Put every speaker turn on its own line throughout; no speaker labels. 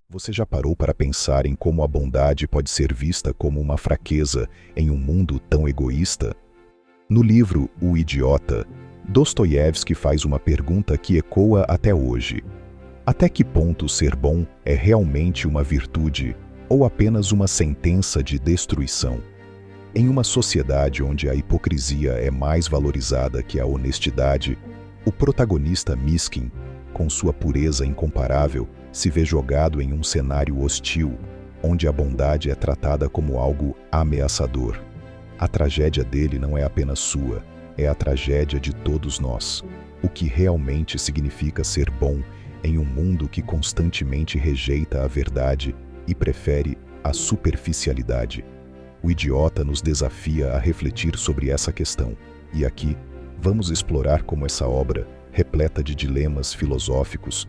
Você já parou para pensar em como a bondade pode ser vista como uma fraqueza em um mundo tão egoísta? No livro O Idiota, Dostoiévski faz uma pergunta que ecoa até hoje. Até que ponto ser bom é realmente uma virtude ou apenas uma sentença de destruição? Em uma sociedade onde a hipocrisia é mais valorizada que a honestidade, o protagonista Miskin, com sua pureza incomparável, se vê jogado em um cenário hostil, onde a bondade é tratada como algo ameaçador. A tragédia dele não é apenas sua, é a tragédia de todos nós. O que realmente significa ser bom em um mundo que constantemente rejeita a verdade e prefere a superficialidade. O Idiota nos desafia a refletir sobre essa questão, e aqui vamos explorar como essa obra, repleta de dilemas filosóficos,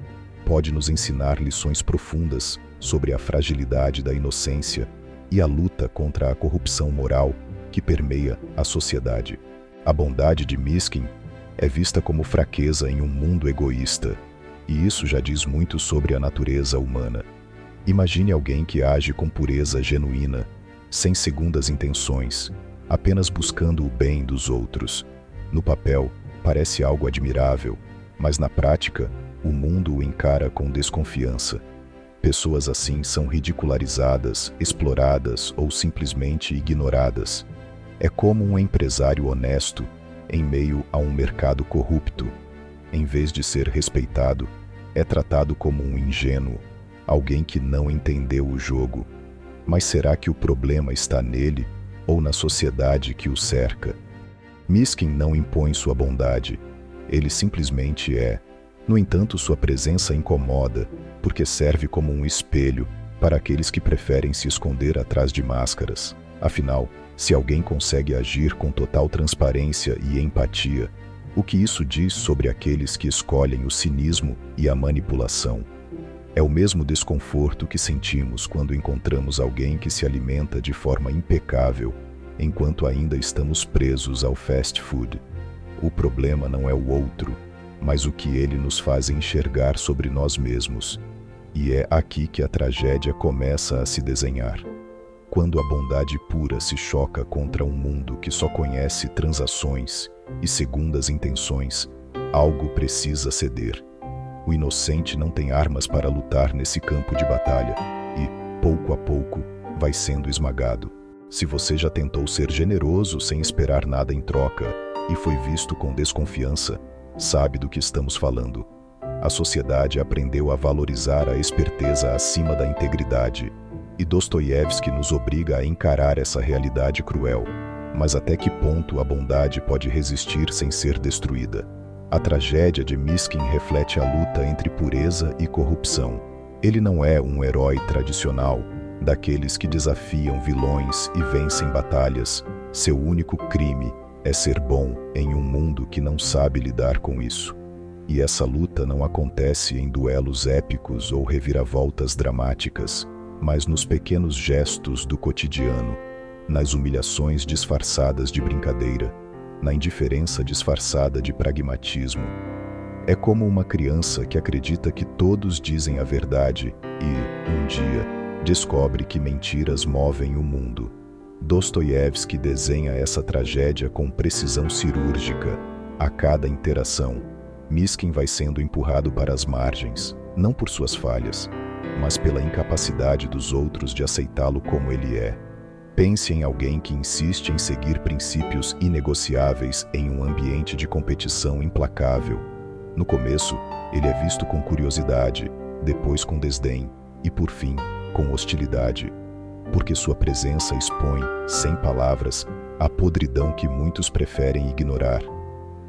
pode nos ensinar lições profundas sobre a fragilidade da inocência e a luta contra a corrupção moral que permeia a sociedade. A bondade de Miskin é vista como fraqueza em um mundo egoísta, e isso já diz muito sobre a natureza humana. Imagine alguém que age com pureza genuína, sem segundas intenções, apenas buscando o bem dos outros. No papel, parece algo admirável, mas na prática, o mundo o encara com desconfiança. Pessoas assim são ridicularizadas, exploradas ou simplesmente ignoradas. É como um empresário honesto em meio a um mercado corrupto. Em vez de ser respeitado, é tratado como um ingênuo, alguém que não entendeu o jogo. Mas será que o problema está nele ou na sociedade que o cerca? Miskin não impõe sua bondade, ele simplesmente é. No entanto, sua presença incomoda, porque serve como um espelho para aqueles que preferem se esconder atrás de máscaras. Afinal, se alguém consegue agir com total transparência e empatia, o que isso diz sobre aqueles que escolhem o cinismo e a manipulação? É o mesmo desconforto que sentimos quando encontramos alguém que se alimenta de forma impecável, enquanto ainda estamos presos ao fast food. O problema não é o outro, mas o que ele nos faz enxergar sobre nós mesmos. E é aqui que a tragédia começa a se desenhar. Quando a bondade pura se choca contra um mundo que só conhece transações e segundas intenções, algo precisa ceder. O inocente não tem armas para lutar nesse campo de batalha e, pouco a pouco, vai sendo esmagado. Se você já tentou ser generoso sem esperar nada em troca e foi visto com desconfiança, sabe do que estamos falando. A sociedade aprendeu a valorizar a esperteza acima da integridade, e Dostoiévski nos obriga a encarar essa realidade cruel. Mas até que ponto a bondade pode resistir sem ser destruída? A tragédia de Miskin reflete a luta entre pureza e corrupção. Ele não é um herói tradicional, daqueles que desafiam vilões e vencem batalhas. Seu único crime é ser bom em um mundo que não sabe lidar com isso. E essa luta não acontece em duelos épicos ou reviravoltas dramáticas, mas nos pequenos gestos do cotidiano, nas humilhações disfarçadas de brincadeira, na indiferença disfarçada de pragmatismo. É como uma criança que acredita que todos dizem a verdade e, um dia, descobre que mentiras movem o mundo. Dostoiévski desenha essa tragédia com precisão cirúrgica. A cada interação, Miskin vai sendo empurrado para as margens, não por suas falhas, mas pela incapacidade dos outros de aceitá-lo como ele é. Pense em alguém que insiste em seguir princípios inegociáveis em um ambiente de competição implacável. No começo, ele é visto com curiosidade, depois com desdém e, por fim, com hostilidade, porque sua presença expõe, sem palavras, a podridão que muitos preferem ignorar.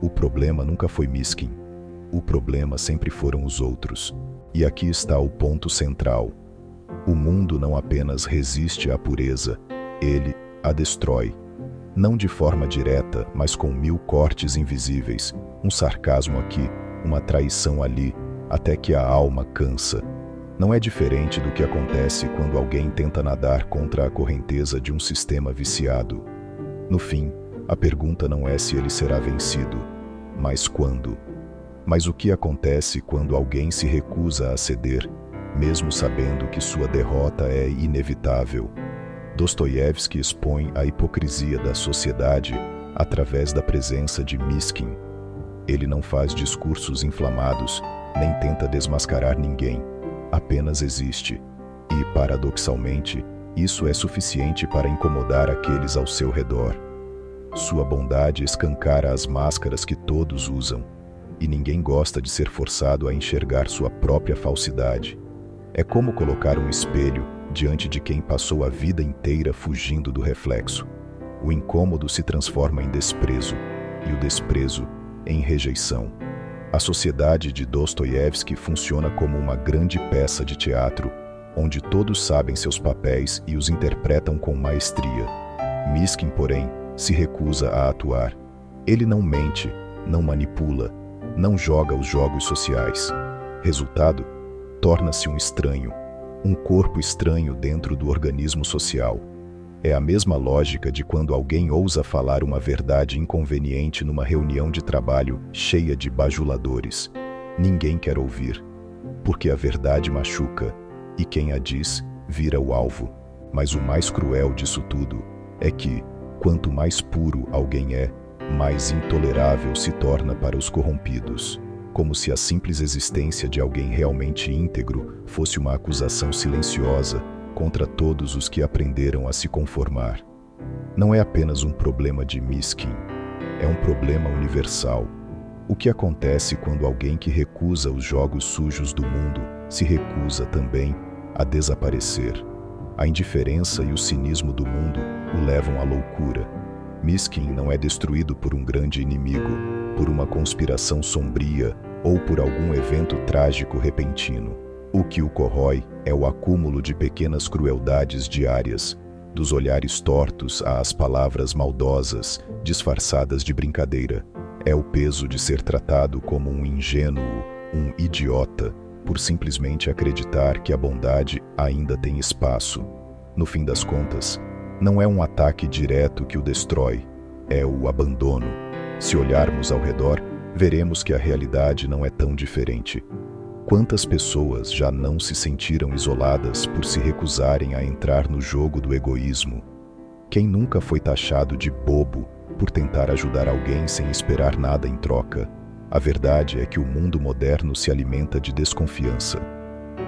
O problema nunca foi Miskin. O problema sempre foram os outros. E aqui está o ponto central. O mundo não apenas resiste à pureza, ele a destrói. Não de forma direta, mas com 1000 cortes invisíveis, um sarcasmo aqui, uma traição ali, até que a alma cansa. Não é diferente do que acontece quando alguém tenta nadar contra a correnteza de um sistema viciado. No fim, a pergunta não é se ele será vencido, mas quando. Mas o que acontece quando alguém se recusa a ceder? mesmo sabendo que sua derrota é inevitável. Dostoiévski expõe a hipocrisia da sociedade através da presença de Miskin. Ele não faz discursos inflamados, nem tenta desmascarar ninguém, apenas existe. E, paradoxalmente, isso é suficiente para incomodar aqueles ao seu redor. Sua bondade escancara as máscaras que todos usam, e ninguém gosta de ser forçado a enxergar sua própria falsidade. É como colocar um espelho diante de quem passou a vida inteira fugindo do reflexo. O incômodo se transforma em desprezo, e o desprezo em rejeição. A sociedade de Dostoiévski funciona como uma grande peça de teatro, onde todos sabem seus papéis e os interpretam com maestria. Miskin, porém, se recusa a atuar. Ele não mente, não manipula, não joga os jogos sociais. Resultado, torna-se um estranho, um corpo estranho dentro do organismo social. É a mesma lógica de quando alguém ousa falar uma verdade inconveniente numa reunião de trabalho cheia de bajuladores. Ninguém quer ouvir, porque a verdade machuca, e quem a diz vira o alvo. Mas o mais cruel disso tudo é que, quanto mais puro alguém é, mais intolerável se torna para os corrompidos, como se a simples existência de alguém realmente íntegro fosse uma acusação silenciosa contra todos os que aprenderam a se conformar. Não é apenas um problema de Miskin, é um problema universal. O que acontece quando alguém que recusa os jogos sujos do mundo se recusa também a desaparecer? A indiferença e o cinismo do mundo o levam à loucura. Miskin não é destruído por um grande inimigo, por uma conspiração sombria ou por algum evento trágico repentino. O que o corrói é o acúmulo de pequenas crueldades diárias, dos olhares tortos às palavras maldosas, disfarçadas de brincadeira. É o peso de ser tratado como um ingênuo, um idiota, por simplesmente acreditar que a bondade ainda tem espaço. No fim das contas, não é um ataque direto que o destrói, é o abandono. Se olharmos ao redor, veremos que a realidade não é tão diferente. Quantas pessoas já não se sentiram isoladas por se recusarem a entrar no jogo do egoísmo? Quem nunca foi taxado de bobo por tentar ajudar alguém sem esperar nada em troca? A verdade é que o mundo moderno se alimenta de desconfiança.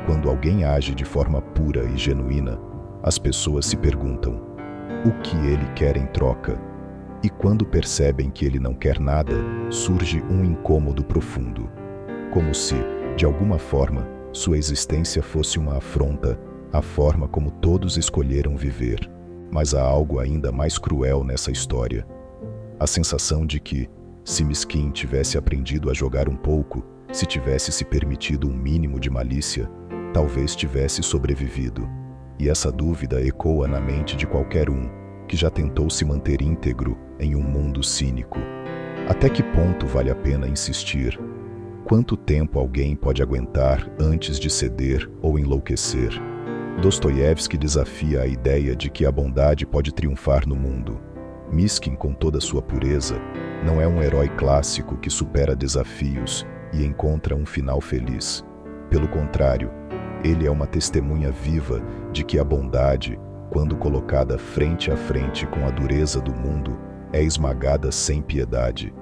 Quando alguém age de forma pura e genuína, as pessoas se perguntam: o que ele quer em troca? E quando percebem que ele não quer nada, surge um incômodo profundo. Como se, de alguma forma, sua existência fosse uma afronta à forma como todos escolheram viver. Mas há algo ainda mais cruel nessa história. A sensação de que, se Miskin tivesse aprendido a jogar um pouco, se tivesse se permitido um mínimo de malícia, talvez tivesse sobrevivido. E essa dúvida ecoa na mente de qualquer um que já tentou se manter íntegro em um mundo cínico. Até que ponto vale a pena insistir? Quanto tempo alguém pode aguentar antes de ceder ou enlouquecer? Dostoiévski desafia a ideia de que a bondade pode triunfar no mundo. Miskin, com toda sua pureza, não é um herói clássico que supera desafios e encontra um final feliz. Pelo contrário, ele é uma testemunha viva de que a bondade, quando colocada frente a frente com a dureza do mundo, é esmagada sem piedade.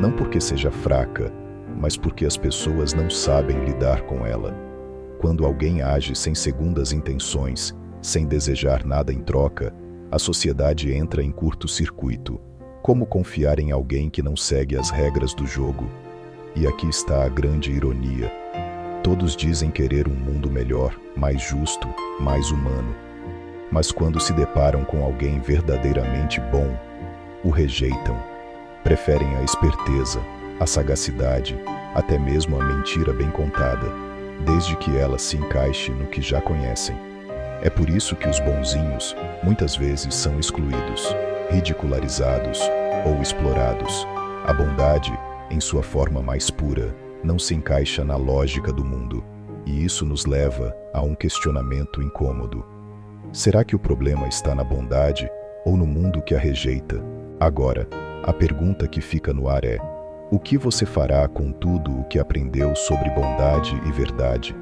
Não porque seja fraca, mas porque as pessoas não sabem lidar com ela. Quando alguém age sem segundas intenções, sem desejar nada em troca, a sociedade entra em curto-circuito. Como confiar em alguém que não segue as regras do jogo? E aqui está a grande ironia. Todos dizem querer um mundo melhor, mais justo, mais humano. Mas quando se deparam com alguém verdadeiramente bom, o rejeitam. Preferem a esperteza, a sagacidade, até mesmo a mentira bem contada, desde que ela se encaixe no que já conhecem. É por isso que os bonzinhos, muitas vezes, são excluídos, ridicularizados ou explorados. A bondade, em sua forma mais pura, não se encaixa na lógica do mundo, e isso nos leva a um questionamento incômodo. Será que o problema está na bondade ou no mundo que a rejeita? Agora, a pergunta que fica no ar é: o que você fará com tudo o que aprendeu sobre bondade e verdade?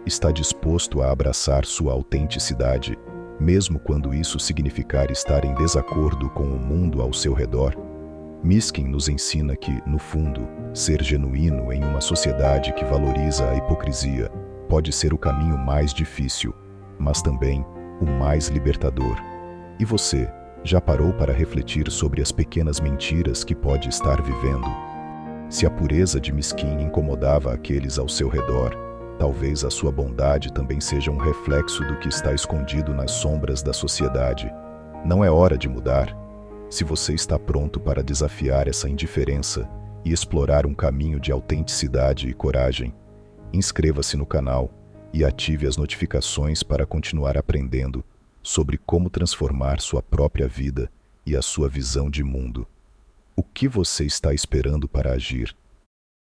Está disposto a abraçar sua autenticidade, mesmo quando isso significar estar em desacordo com o mundo ao seu redor? Miskin nos ensina que, no fundo, ser genuíno em uma sociedade que valoriza a hipocrisia pode ser o caminho mais difícil, mas também o mais libertador. E você, já parou para refletir sobre as pequenas mentiras que pode estar vivendo? Se a pureza de Miskin incomodava aqueles ao seu redor, talvez a sua bondade também seja um reflexo do que está escondido nas sombras da sociedade. Não é hora de mudar? Se você está pronto para desafiar essa indiferença e explorar um caminho de autenticidade e coragem, inscreva-se no canal e ative as notificações para continuar aprendendo sobre como transformar sua própria vida e a sua visão de mundo. O que você está esperando para agir?